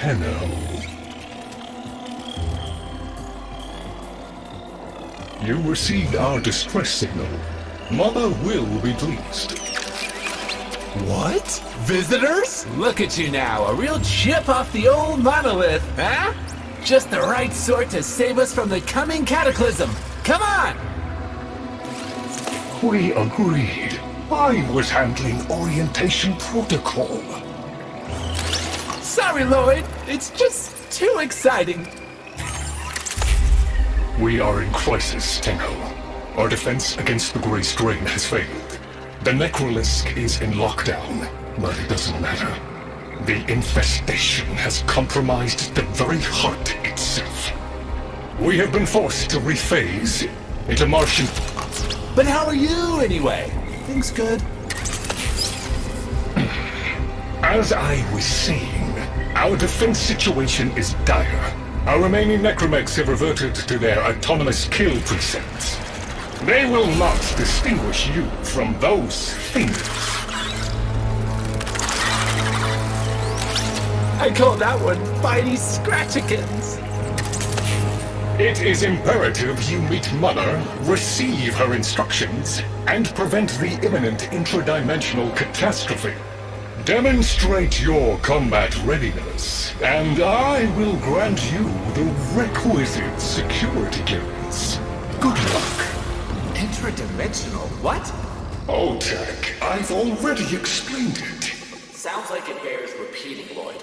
Tenno. You received our distress signal. Mother will be pleased. What? Visitors? Look at you now, a real chip off the old monolith, huh? Just the right sort to save us from the coming cataclysm. Come on! We agreed. I was handling orientation protocol. Sorry, Lloyd. It's just too exciting. We are in crisis, Tenno. Our defense against the Grey Strain has failed. The Necrolisk is in lockdown, but it doesn't matter. The infestation has compromised the very heart itself. We have been forced to rephase into Martian... But how are you, anyway? Things good? As I was saying, our defense situation is dire. Our remaining necromechs have reverted to their autonomous kill precepts. They will not distinguish you from those things. I call that one Bitey Scratchikins. It is imperative you meet Mother, receive her instructions, and prevent the imminent intradimensional catastrophe. Demonstrate your combat readiness, and I will grant you the requisite security clearance. Good luck. Intradimensional? What? Oh, Tech, I've already explained it. Sounds like it bears repeating, Lloyd.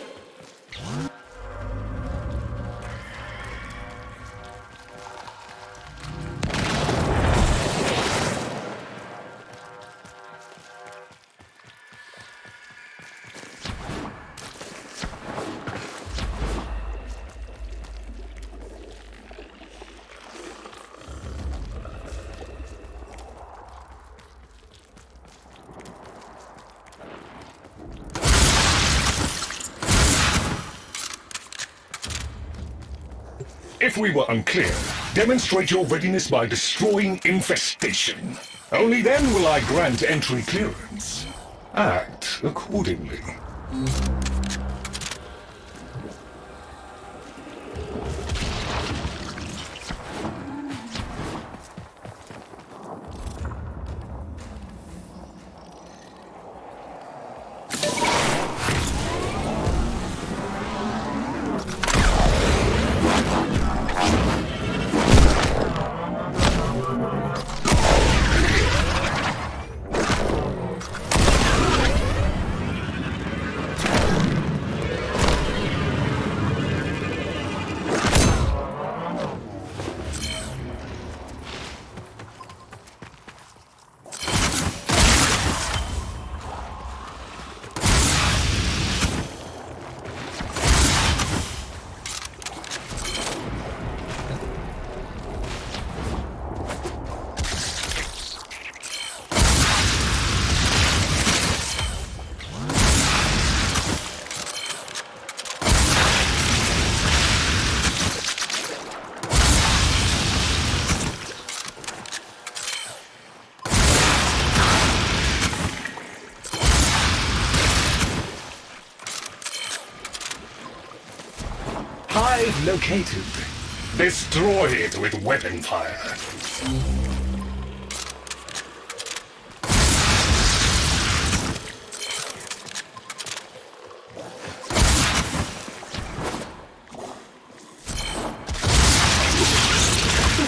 If we were unclear, demonstrate your readiness by destroying infestation. Only then will I grant entry clearance. Act accordingly. Hive located. Destroy it with weapon fire.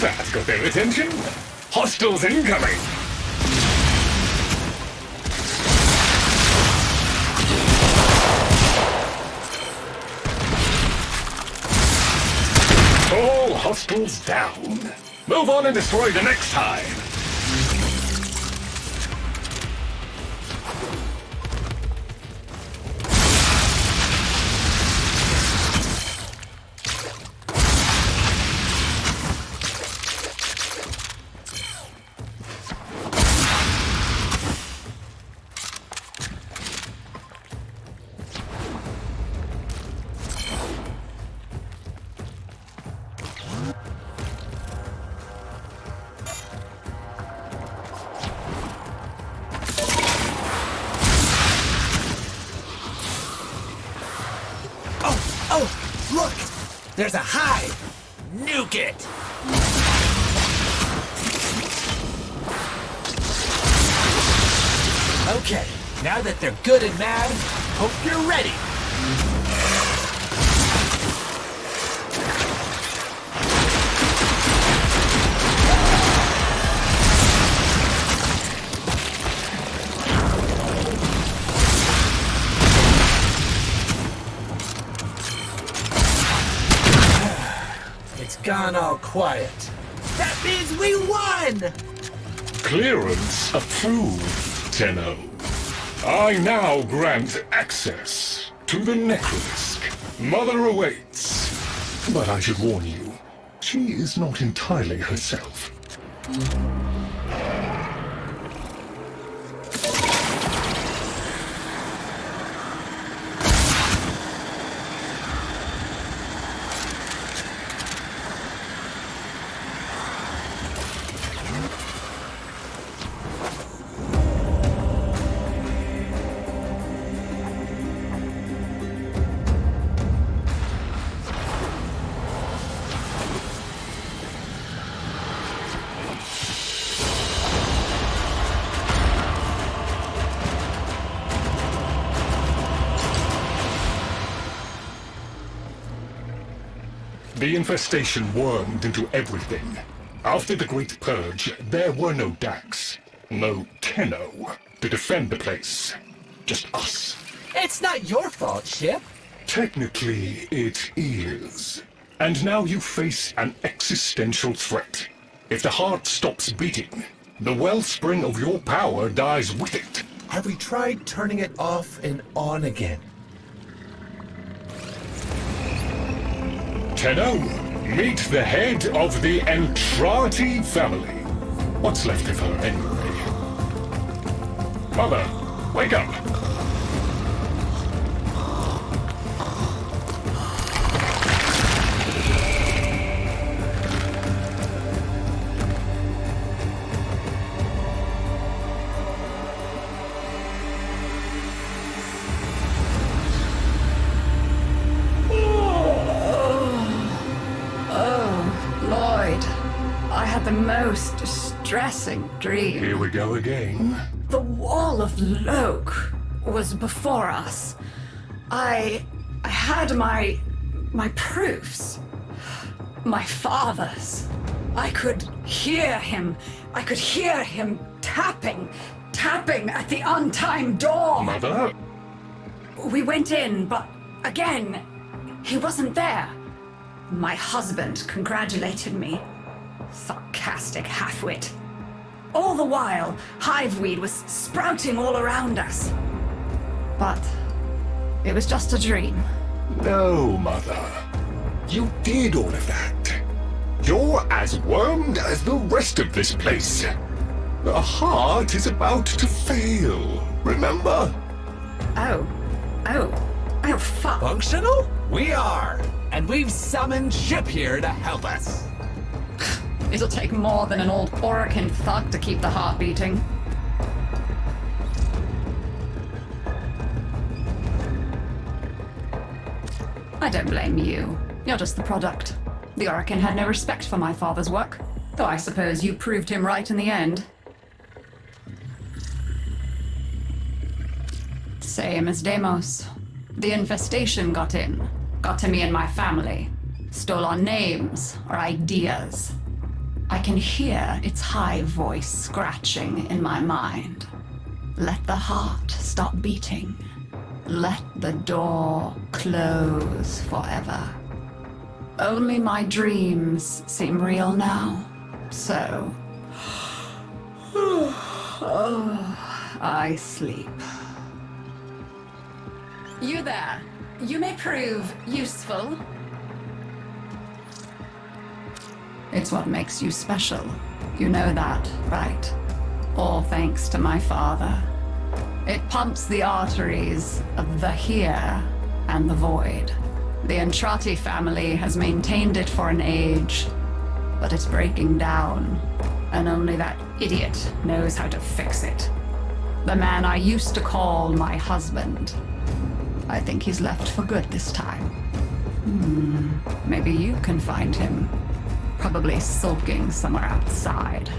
That got their attention. Hostiles incoming. All hostiles down. Move on and destroy the next hive. There's a hive! Nuke it! Okay, now that they're good and mad, hope you're ready! It's gone all quiet. That means we won! Clearance approved, Tenno. I now grant access to the Necrolisk. Mother awaits. But I should warn you, she is not entirely herself. The infestation wormed into everything. After the Great Purge, there were no Dax, no Tenno to defend the place. Just us. It's not your fault, Ship. Technically, it is. And now you face an existential threat. If the heart stops beating, the wellspring of your power dies with it. Have we tried turning it off and on again? Tenno, meet the head of the Entrati family. What's left of her, anyway? Mother, wake up! The most distressing dream. Here we go again. The wall of Loke was before us. I had my proofs. My father's. I could hear him. I could hear him tapping at the untimed door. Mother? We went in, but again, he wasn't there. My husband congratulated me. Sarcastic halfwit. All the while, hiveweed was sprouting all around us. But it was just a dream. No, Mother. You did all of that. You're as wormed as the rest of this place. The heart is about to fail, remember? Oh, fuck. Functional? We are! And we've summoned Ship here to help us. It'll take more than an old Orokin thug to keep the heart beating. I don't blame you. You're just the product. The Orokin had no respect for my father's work, though I suppose you proved him right in the end. Same as Deimos. The infestation got in. Got to me and my family. Stole our names, our ideas. I can hear its high voice scratching in my mind. Let the heart stop beating. Let the door close forever. Only my dreams seem real now. So... I sleep. You there. You may prove useful. It's what makes you special. You know that, right? All thanks to my father. It pumps the arteries of the here and the void. The Entrati family has maintained it for an age, but it's breaking down, and only that idiot knows how to fix it. The man I used to call my husband. I think he's left for good this time. Maybe you can find him. Probably sulking somewhere outside.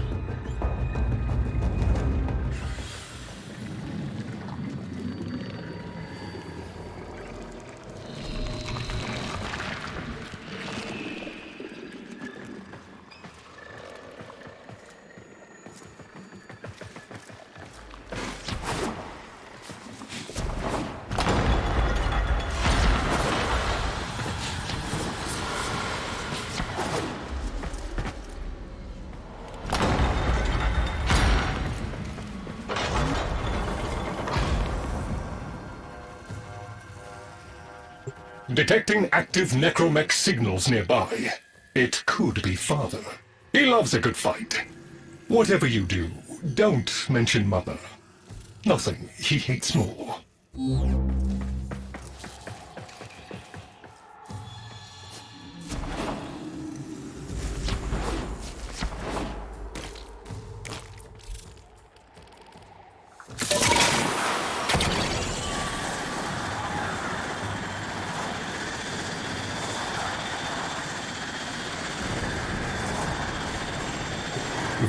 Detecting active necromech signals nearby. It could be Father. He loves a good fight. Whatever you do, don't mention Mother. Nothing he hates more.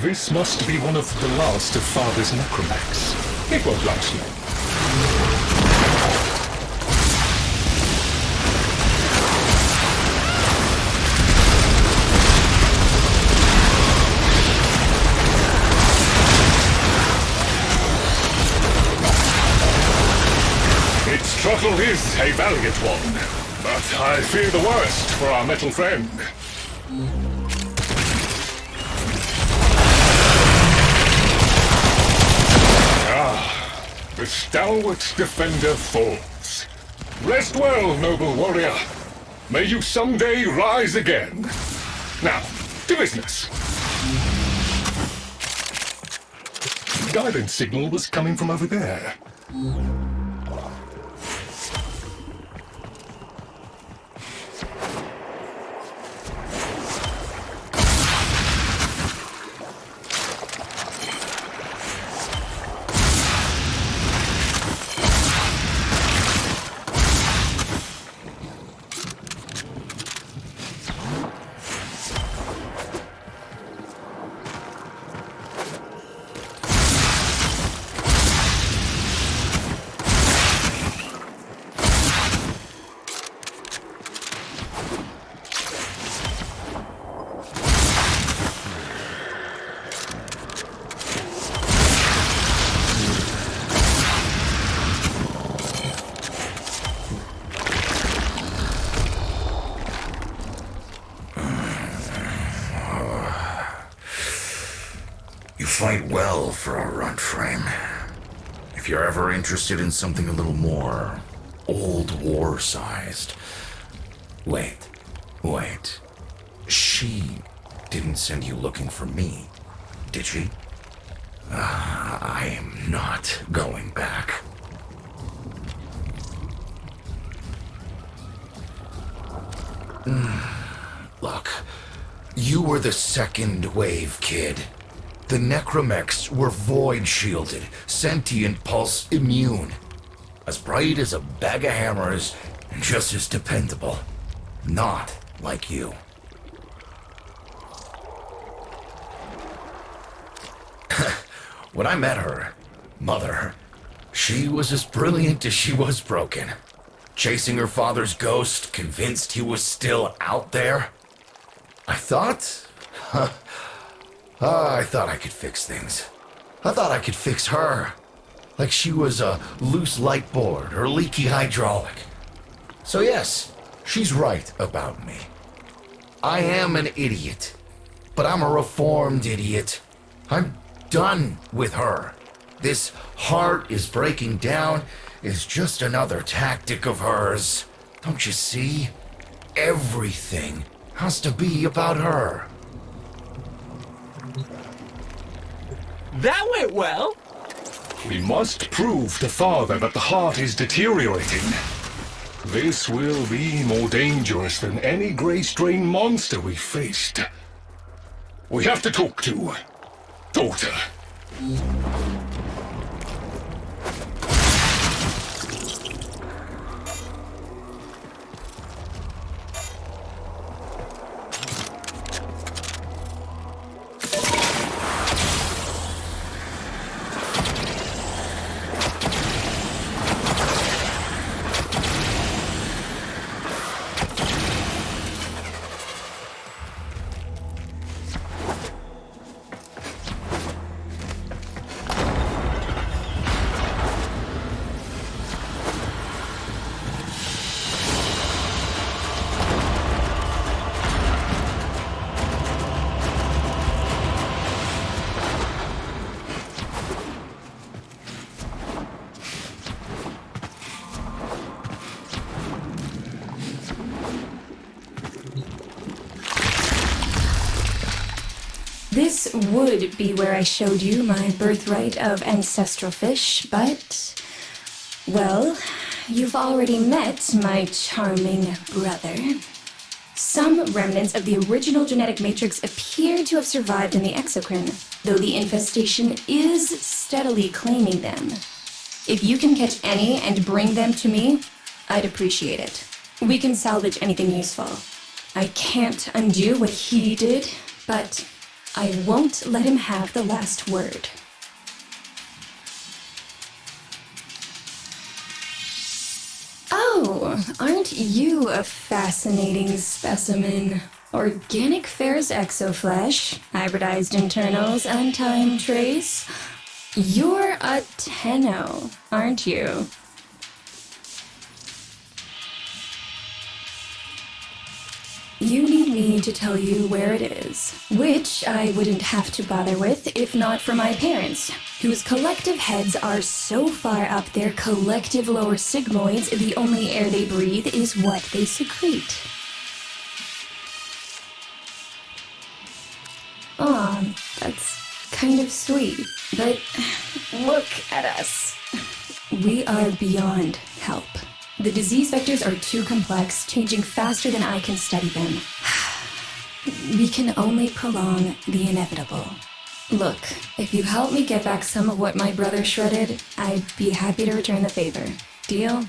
This must be one of the last of Father's necromechs. It won't last long. Its struggle is a valiant one, but I fear the worst for our metal friend. The stalwart defender falls. Rest well, noble warrior. May you someday rise again. Now, to business. Guidance signal was coming from over there. Fight well for a runt frame. If you're ever interested in something a little more old war-sized. Wait. She didn't send you looking for me, did she? I am not going back. Look, you were the second wave, kid. The necromechs were void-shielded, sentient pulse immune. As bright as a bag of hammers, and just as dependable. Not like you. When I met her, Mother, she was as brilliant as she was broken. Chasing her father's ghost, convinced he was still out there. I thought I could fix things. I thought I could fix her. Like she was a loose light board or leaky hydraulic. So yes, she's right about me. I am an idiot. But I'm a reformed idiot. I'm done with her. This heart is breaking down is just another tactic of hers. Don't you see? Everything has to be about her. That went well. We must prove to Father that the heart is deteriorating. This will be more dangerous than any Grey Strain monster we faced. We have to talk to Daughter. This would be where I showed you my birthright of ancestral fish, but... well, you've already met my charming brother. Some remnants of the original genetic matrix appear to have survived in the exocrine, though the infestation is steadily claiming them. If you can catch any and bring them to me, I'd appreciate it. We can salvage anything useful. I can't undo what he did, but I won't let him have the last word. Oh, aren't you a fascinating specimen? Organic ferrous exoflesh, hybridized internals, and time trace. You're a Tenno, aren't you? You need me to tell you where it is, which I wouldn't have to bother with if not for my parents, whose collective heads are so far up their collective lower sigmoids the only air they breathe is what they secrete. Aw, that's kind of sweet, but look at us. We are beyond help. The disease vectors are too complex, changing faster than I can study them. We can only prolong the inevitable. Look, if you help me get back some of what my brother shredded, I'd be happy to return the favor. Deal?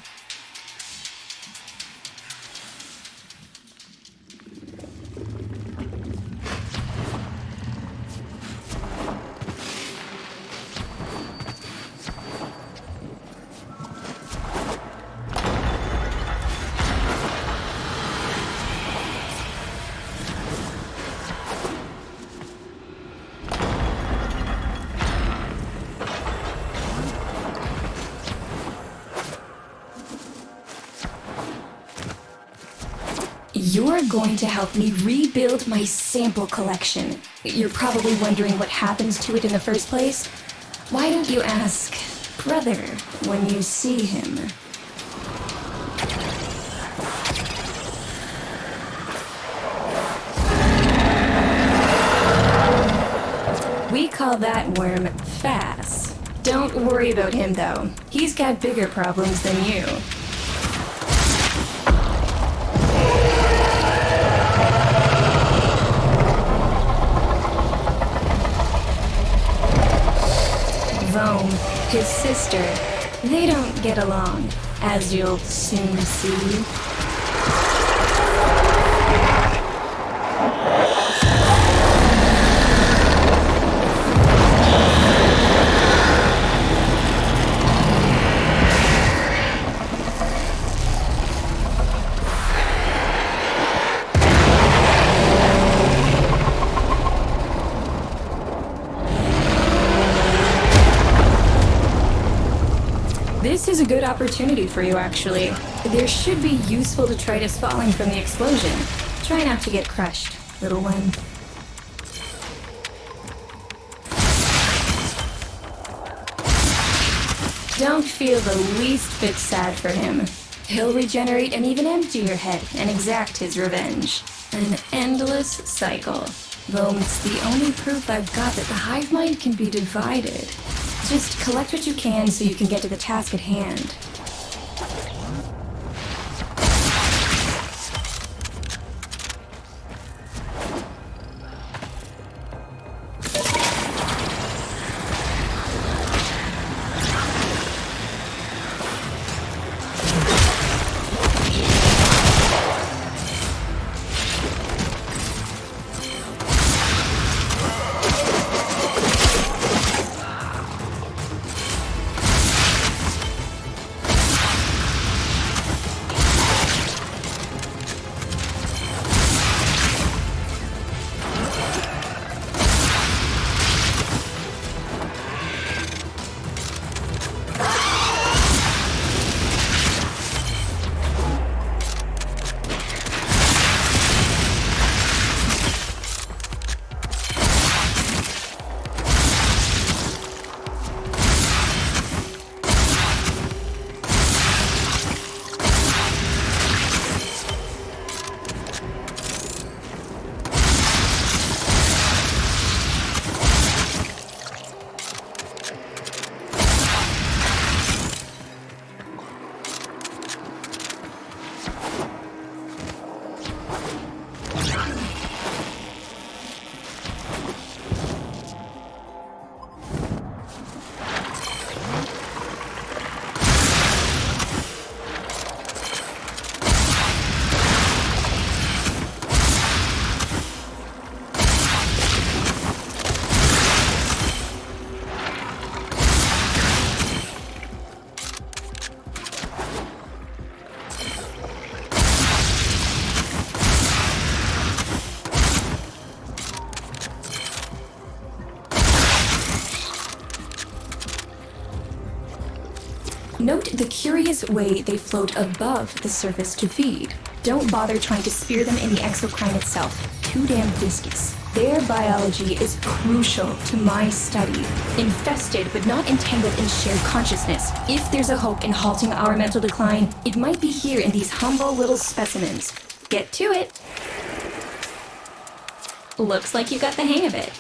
You're going to help me rebuild my sample collection. You're probably wondering what happens to it in the first place. Why don't you ask brother when you see him? We call that worm Fass. Don't worry about him though. He's got bigger problems than you. His sister, they don't get along, as you'll soon see. This is a good opportunity for you, actually. There should be useful detritus falling from the explosion. Try not to get crushed, little one. Don't feel the least bit sad for him. He'll regenerate and even empty your head and exact his revenge. An endless cycle. Though it's the only proof I've got that the hive mind can be divided. Just collect what you can so you can get to the task at hand. the curious way they float above the surface to feed. Don't bother trying to spear them in the exocrine itself. Too damn viscous. Their biology is crucial to my study. Infested but not entangled in shared consciousness. If there's a hope in halting our mental decline, it might be here in these humble little specimens. Get to it. Looks like you got the hang of it.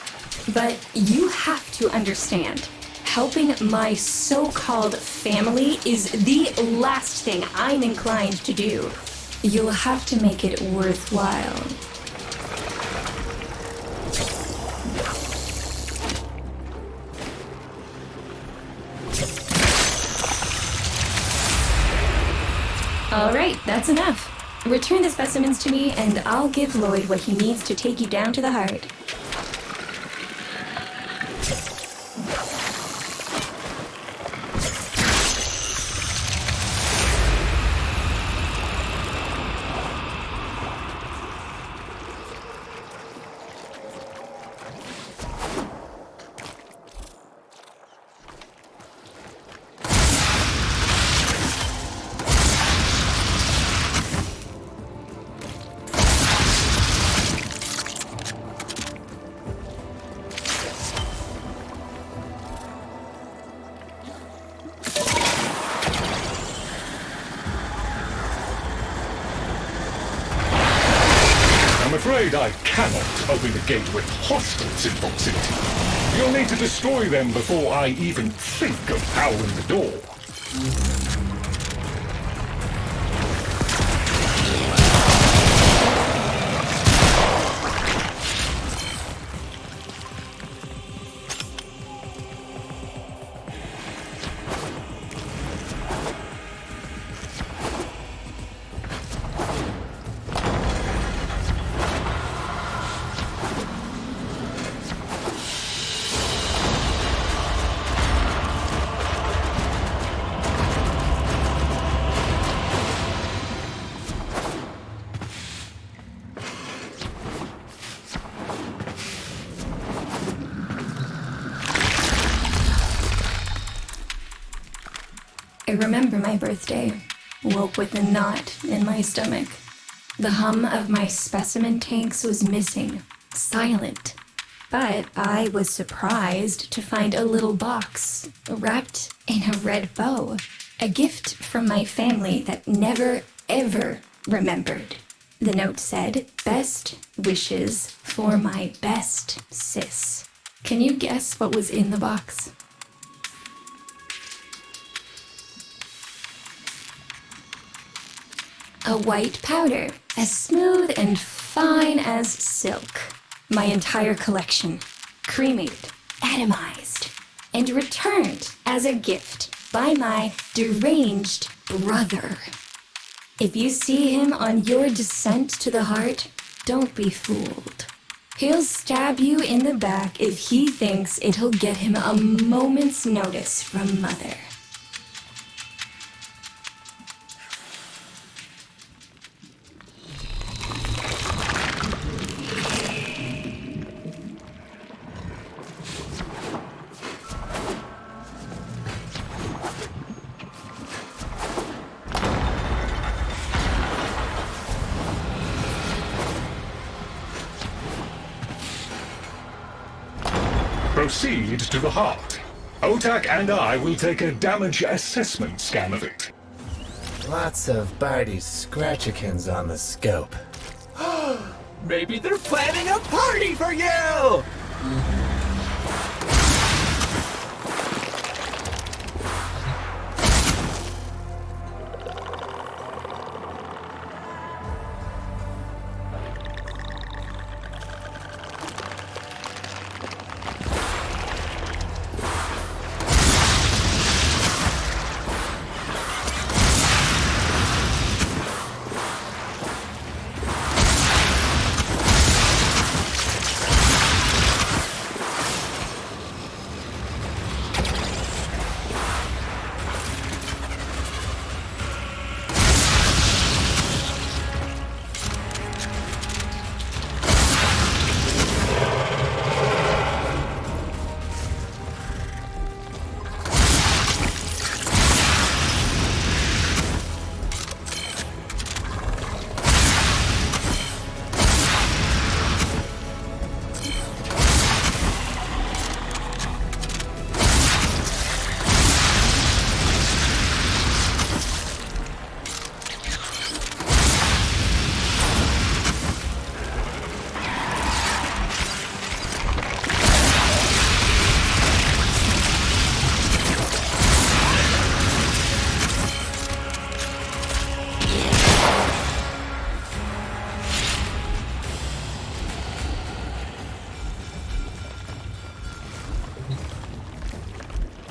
But you have to understand, helping my so-called family is the last thing I'm inclined to do. You'll have to make it worthwhile. All right, that's enough. Return the specimens to me, and I'll give Lloyd what he needs to take you down to the heart. I'm afraid I cannot open the gate with hostiles in proximity. You'll need to destroy them before I even think of powering the door. I remember my birthday. Woke with a knot in my stomach. The hum of my specimen tanks was missing, silent. But I was surprised to find a little box wrapped in a red bow. A gift from my family that never, ever remembered. The note said, "Best wishes for my best sis." Can you guess what was in the box? A white powder, as smooth and fine as silk. My entire collection, cremated, atomized, and returned as a gift by my deranged brother. If you see him on your descent to the heart, don't be fooled. He'll stab you in the back if he thinks it'll get him a moment's notice from Mother. Proceed to the heart. Otak and I will take a damage assessment scan of it. Lots of Barty's scratchikins on the scope. Maybe they're planning a party for you!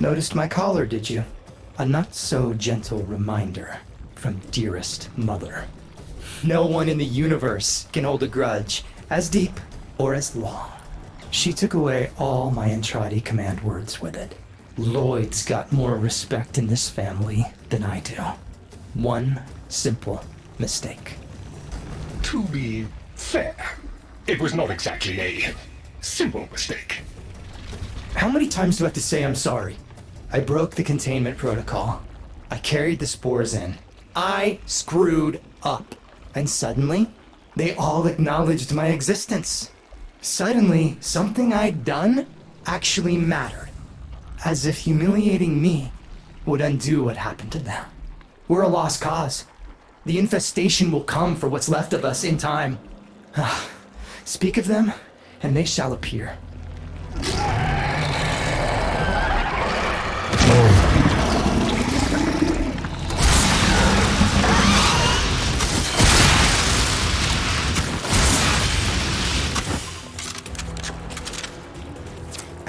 Noticed my collar, did you? A not-so-gentle reminder from dearest mother. No one in the universe can hold a grudge as deep or as long. She took away all my Entradi command words with it. Lloyd's got more respect in this family than I do. One simple mistake. To be fair, it was not exactly a simple mistake. How many times do I have to say I'm sorry? I broke the containment protocol. I carried the spores in. I screwed up. And suddenly, they all acknowledged my existence. Suddenly, something I'd done actually mattered. As if humiliating me would undo what happened to them. We're a lost cause. The infestation will come for what's left of us in time. Speak of them, and they shall appear.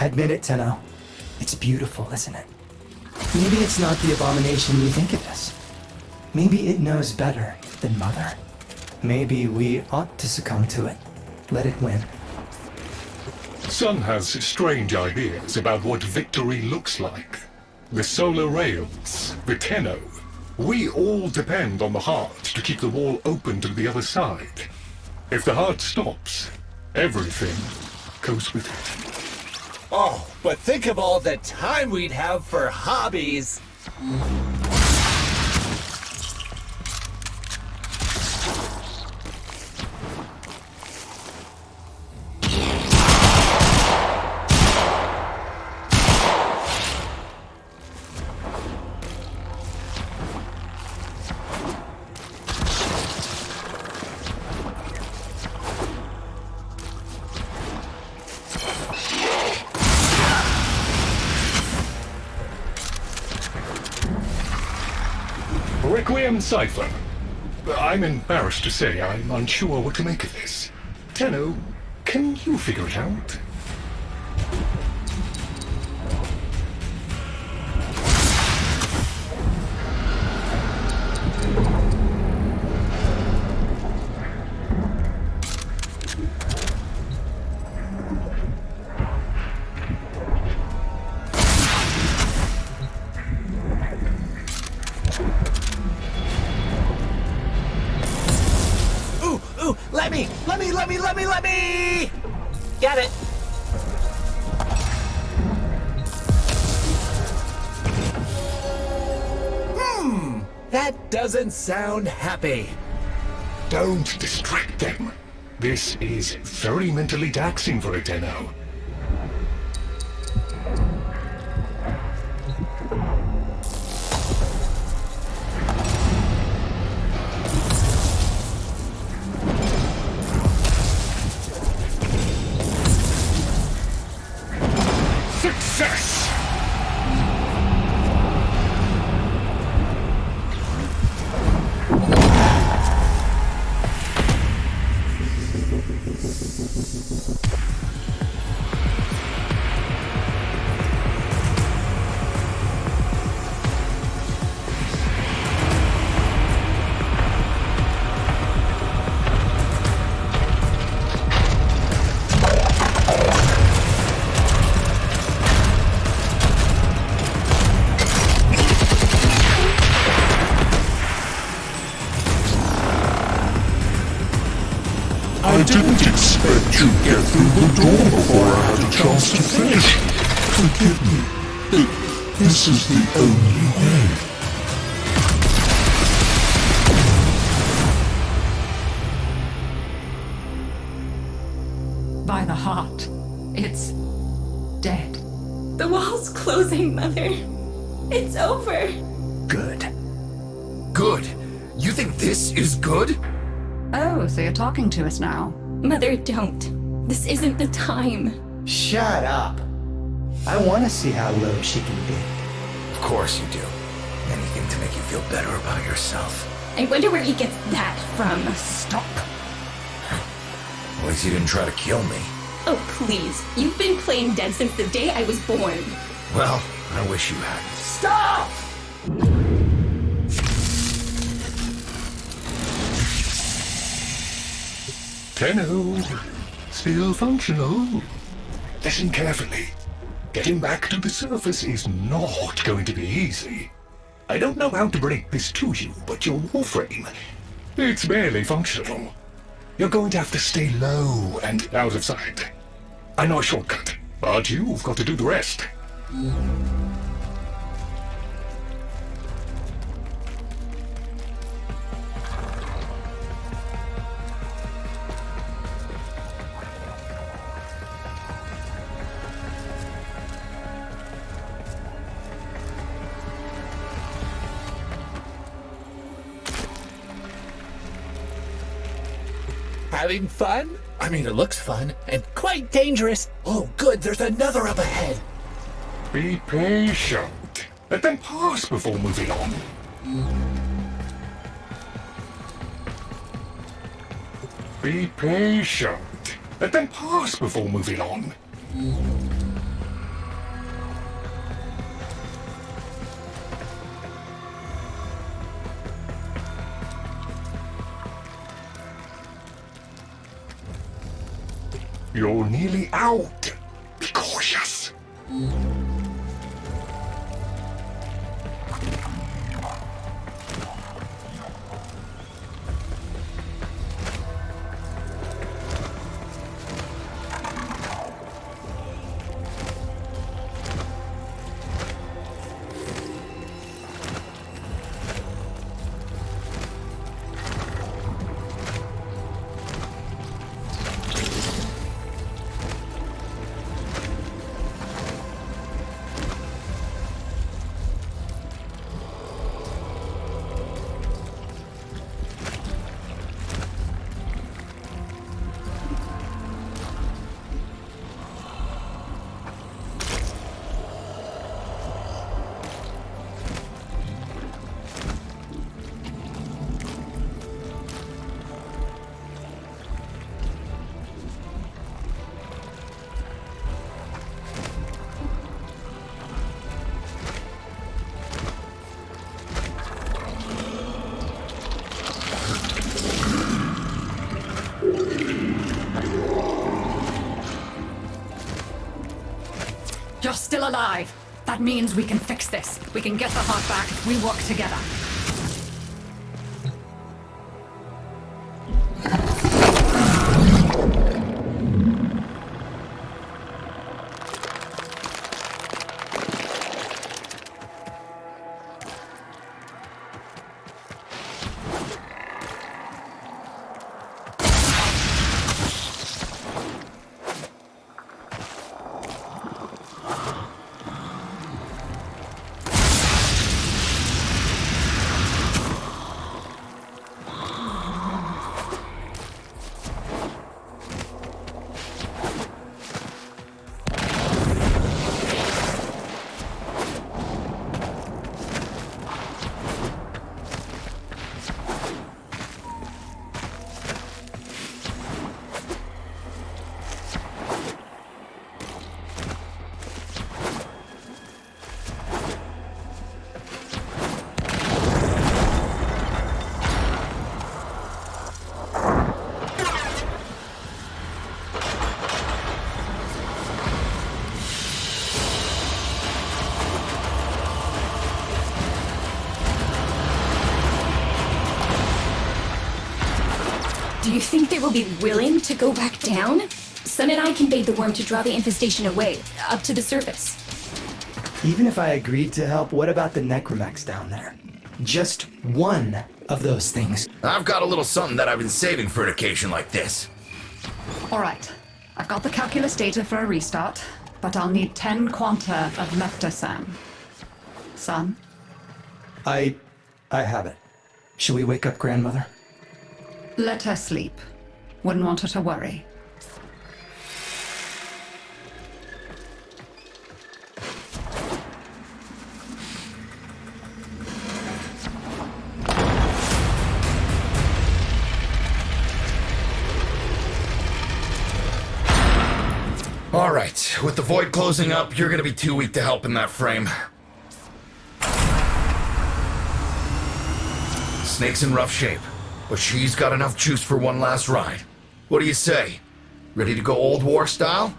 Admit it, Tenno. It's beautiful, isn't it? Maybe it's not the abomination you think it is. Maybe it knows better than Mother. Maybe we ought to succumb to it. Let it win. Sun has strange ideas about what victory looks like. The solar rails, the Tenno. We all depend on the heart to keep the wall open to the other side. If the heart stops, everything goes with it. Oh, but think of all the time we'd have for hobbies. Requiem Cipher. I'm embarrassed to say I'm unsure what to make of this. Tenno, can you figure it out? Let me! Got it! That doesn't sound happy. Don't distract them. This is very mentally taxing for a Tenno. Success! I didn't expect you'd get through the door before I had a chance to finish. Forgive me. This is the only way. By the heart, it's dead. The wall's closing, Mother. It's over. Good. Good? You think this is good? Oh, so you're talking to us now. Mother, don't. This isn't the time. Shut up. I want to see how low she can be. Of course you do. Anything to make you feel better about yourself. I wonder where he gets that from. Stop. At least you didn't try to kill me. Oh, please. You've been playing dead since the day I was born. Well, I wish you had. Stop! Tenno, still functional. Listen carefully. Getting back to the surface is not going to be easy. I don't know how to break this to you, but your Warframe, it's barely functional. You're going to have to stay low and out of sight. I know a shortcut, but you've got to do the rest. Having fun? I mean, it looks fun and quite dangerous. Oh, good, there's another up ahead. Be patient. Let them pass before moving on. Be patient. Let them pass before moving on. You're nearly out. Be cautious. You're still alive. That means we can fix this. We can get the heart back if we work together. Do you think they will be willing to go back down? Sun and I can bait the worm to draw the infestation away, up to the surface. Even if I agreed to help, what about the necromechs down there? Just one of those things. I've got a little something that I've been saving for an occasion like this. All right. I've got the calculus data for a restart, but I'll need 10 quanta of leptosam. Son? I have it. Shall we wake up grandmother? Let her sleep. Wouldn't want her to worry. Alright, with the void closing up, you're gonna be too weak to help in that frame. Snake's in rough shape, but she's got enough juice for one last ride. What do you say? Ready to go old war style?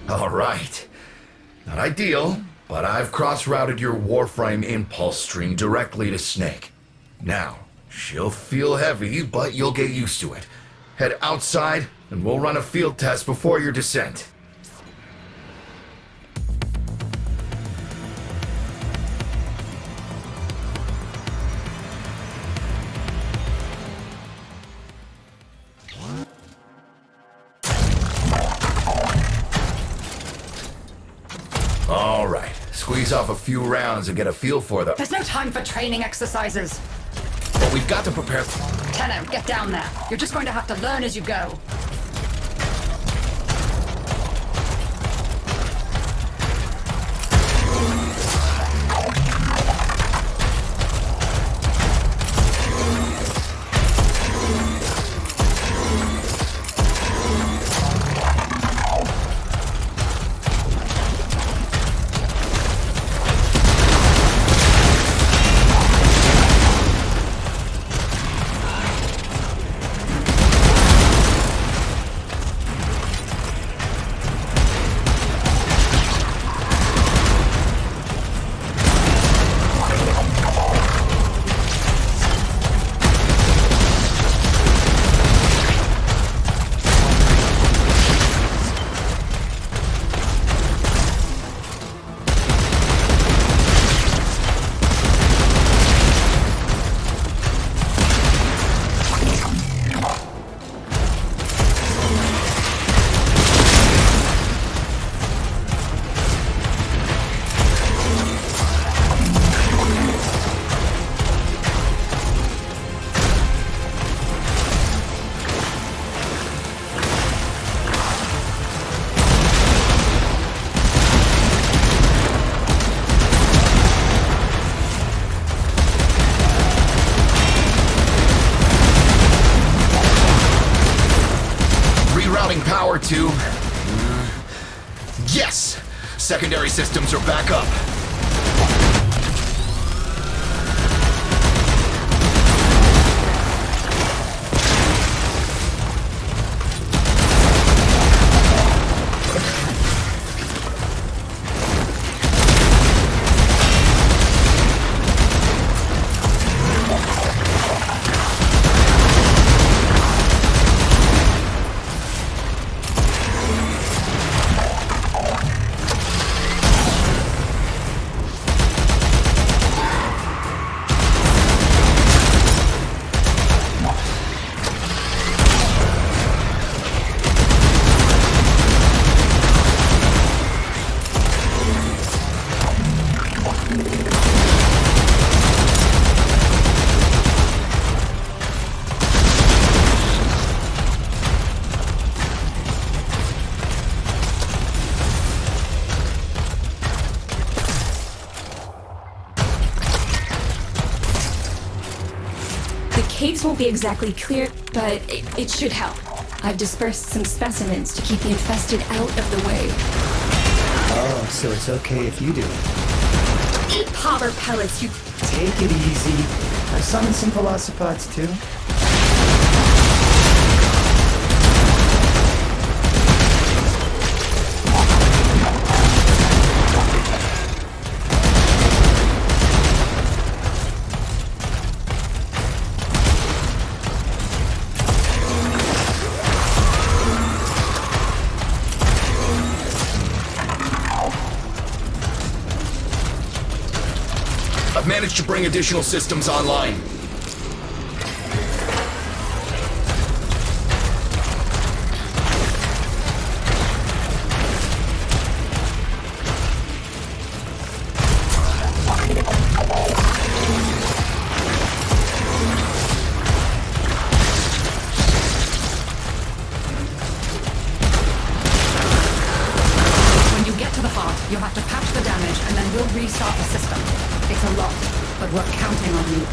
Alright. Not ideal, but I've cross-routed your Warframe impulse stream directly to Snake. Now, she'll feel heavy, but you'll get used to it. Head outside, and we'll run a field test before your descent. All right, squeeze off a few rounds and get a feel for them. There's no time for training exercises. But we've got to prepare. Tenno, get down there. You're just going to have to learn as you go. Power to... Yes! Secondary systems are back up. Caves won't be exactly clear, but it should help. I've dispersed some specimens to keep the infested out of the way. Oh, so it's okay if you do it. Eat powder pellets, you... Take it easy. I've summoned some velocipods too. I've managed to bring additional systems online. When you get to the heart, you'll have to patch the damage and then we'll restart the system. It's a lot, but we're counting on you.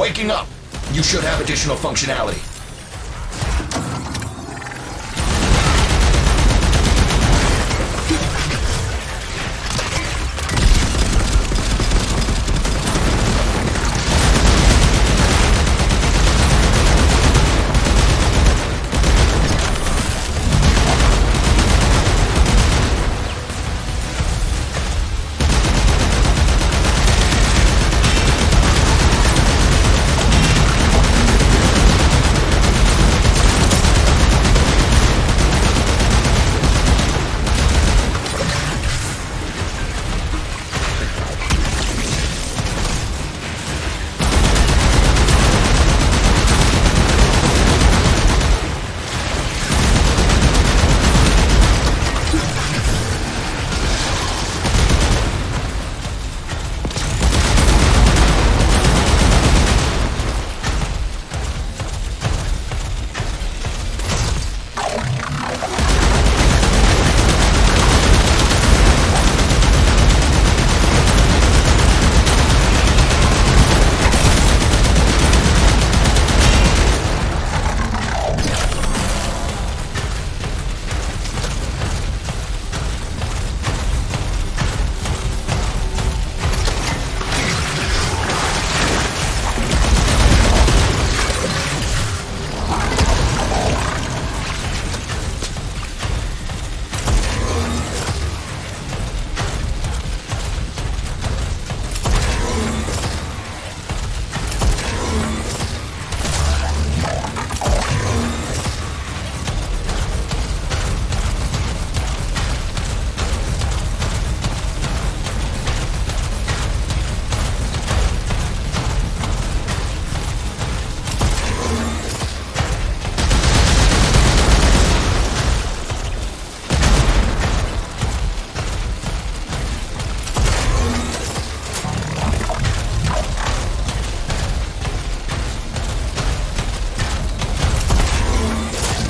waking up. You should have additional functionality.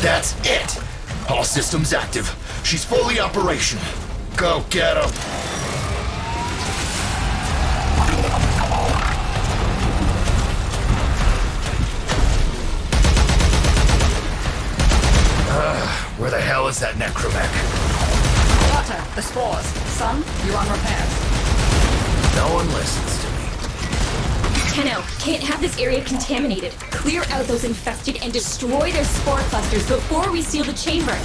That's it! All systems active. She's fully operational. Go get her! Where the hell is that necromech? Water, the spores. Sun, you on repairs. No one listens to me. Tenno, can't have this area contaminated. Clear out those infested and destroy their spore clusters before we seal the chamber.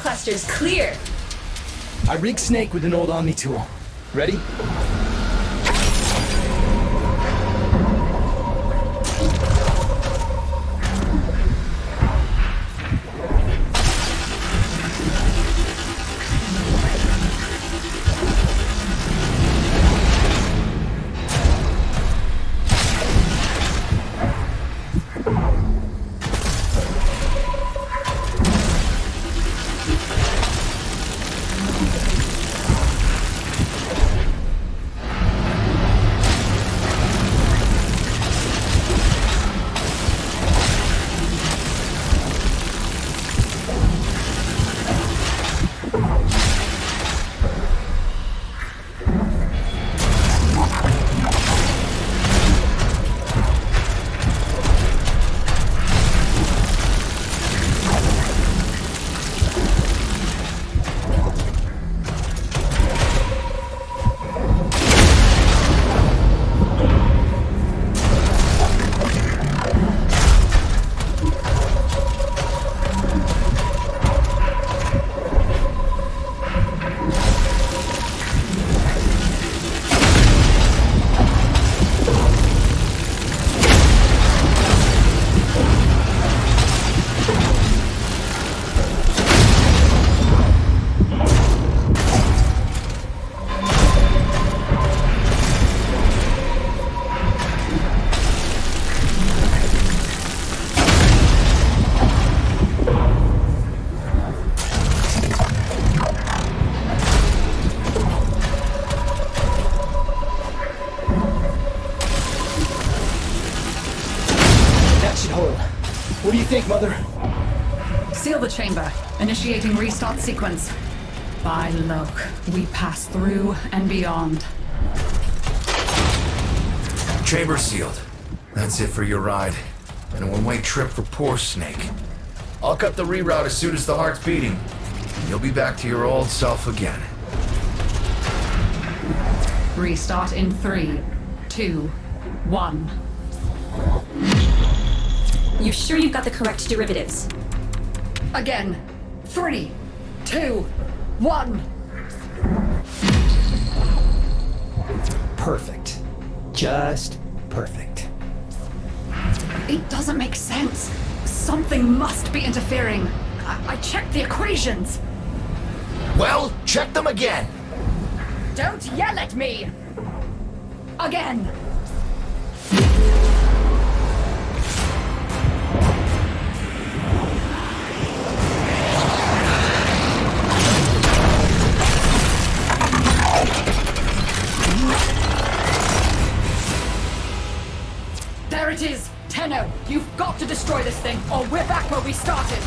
Clusters clear. I rigged Snake with an old Omni tool. Ready? Mother. Seal the chamber. Initiating restart sequence. By Loke, we pass through and beyond. Chamber sealed. That's it for your ride. And a one-way trip for poor Snake. I'll cut the reroute as soon as the heart's beating. And you'll be back to your old self again. Restart in 3, 2, 1. You sure you've got the correct derivatives? Again. 3, 2, 1. Perfect. Just perfect. It doesn't make sense. Something must be interfering. I checked the equations. Well, check them again! Don't yell at me! Again! There it is! Tenno, you've got to destroy this thing, or we're back where we started!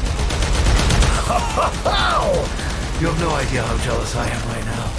You have no idea how jealous I am right now.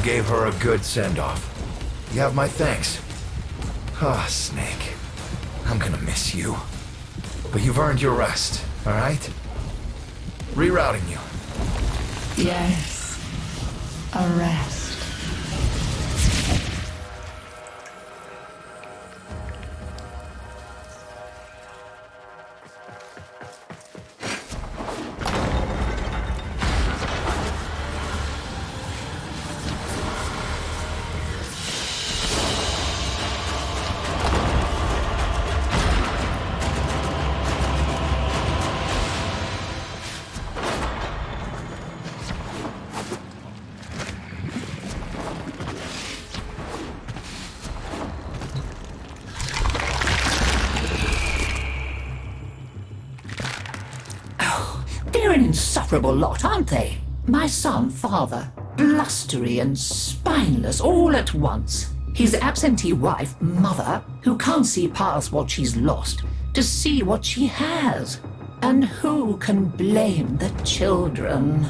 Gave her a good send-off. You have my thanks. Ah, Snake. I'm gonna miss you. But you've earned your rest, alright? Rerouting you. Yes. A rest. They're an insufferable lot, aren't they? My son, father, blustery and spineless all at once. His absentee wife, mother, who can't see past what she's lost to see what she has. And who can blame the children?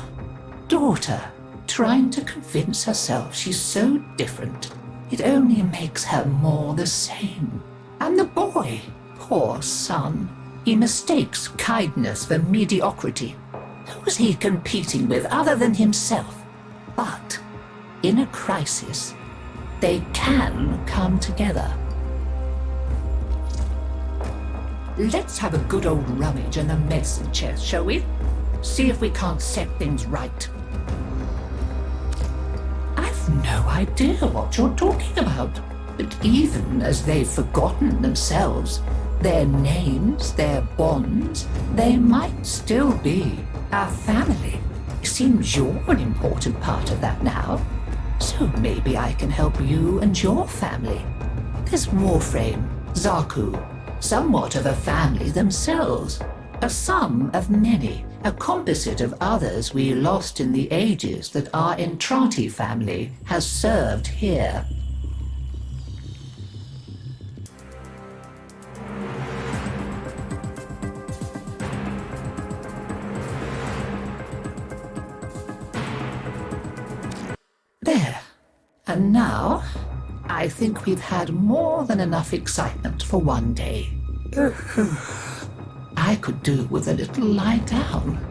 Daughter, trying to convince herself she's so different. It only makes her more the same. And the boy, poor son. He mistakes kindness for mediocrity. Who's he competing with other than himself? But in a crisis, they can come together. Let's have a good old rummage in the medicine chest, shall we? See if we can't set things right. I've no idea what you're talking about. But even as they've forgotten themselves, their names, their bonds, they might still be our family. Seems you're an important part of that now. So maybe I can help you and your family. There's Warframe, Zaku, somewhat of a family themselves. A sum of many, a composite of others we lost in the ages that our Entrati family has served here. And now, I think we've had more than enough excitement for one day. I could do with a little lie down.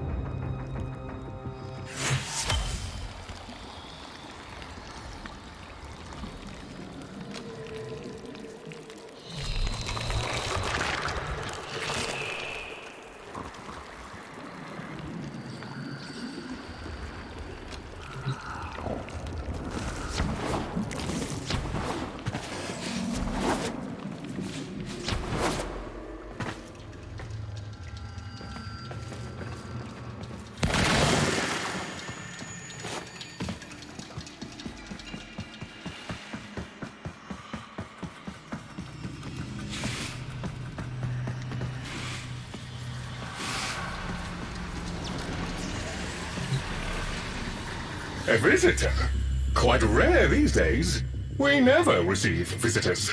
A visitor? Quite rare these days. We never receive visitors.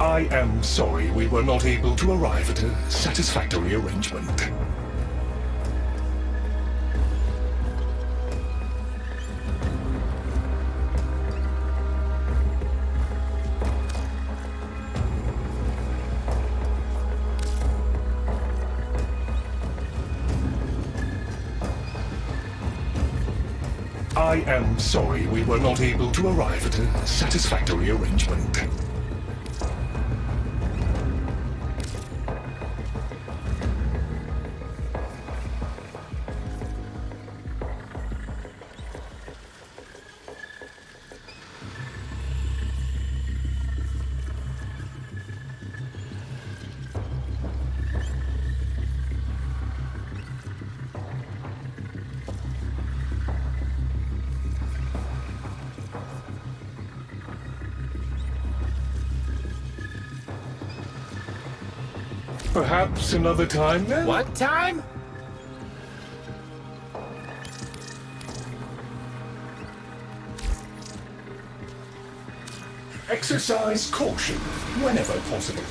I am sorry we were not able to arrive at a satisfactory arrangement. I am sorry we were not able to arrive at a satisfactory arrangement. Perhaps another time then? What time? Exercise caution whenever possible.